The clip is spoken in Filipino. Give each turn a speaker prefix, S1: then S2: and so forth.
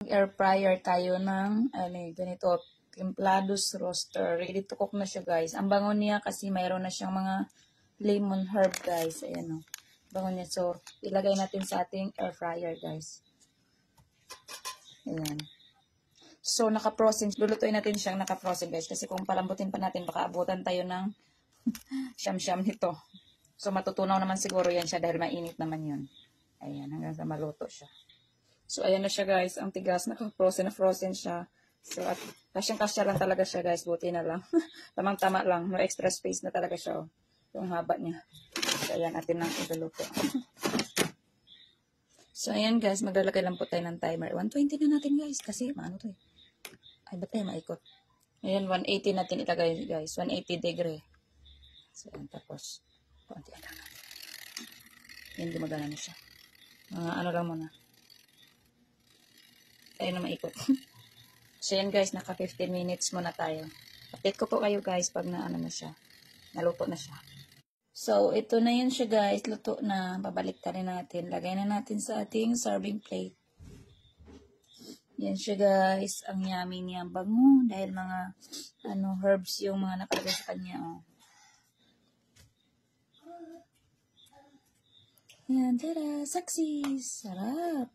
S1: Air fryer tayo ng ganito, templados roaster. Ready to cook na siya, guys. Ang bango niya kasi mayroon na siyang mga lemon herb, guys. Ayan, bango niya. So, ilagay natin sa ating air fryer, guys. Ayan. So, naka-frozen. Lulutuin natin siyang naka-frozen, guys. Kasi kung palambutin pa natin, baka abutan tayo ng siyam-siyam nito. So, matutunaw naman siguro yan siya dahil mainit naman yun. Ayan, hanggang sa maluto siya. So, ayan na siya, guys. Ang tigas, naka-frozen na frozen siya. So, at kasyang-kasya lang talaga siya, guys. Buti na lang. Tamang-tama lang. No extra space na talaga siya, oh. Yung haba niya. So, ayan, atin lang iluluto. So, ayan, guys. Maglalagay lang po tayo ng timer. 120 na natin, guys. Kasi, maano to eh. Ay, ba't tayo maikot? Ayan, 180 natin ilagay, guys. 180 degree. So, ayan, tapos, konti lang natin. Ayan, gumagana na siya. Ano lang muna. Tayo na maikot. So, yan guys, naka 15 minutes muna tayo. Update ko po kayo guys pag na siya. Naluto na siya. So, ito na yun siya guys. Luto na. Babalik na rin natin. Lagay na natin sa ating serving plate. Yan siya guys. Ang yummy niya. Bango. Dahil mga herbs yung mga nakalagay sa kanya. Oh. Yan, tada. Sexy. Sarap.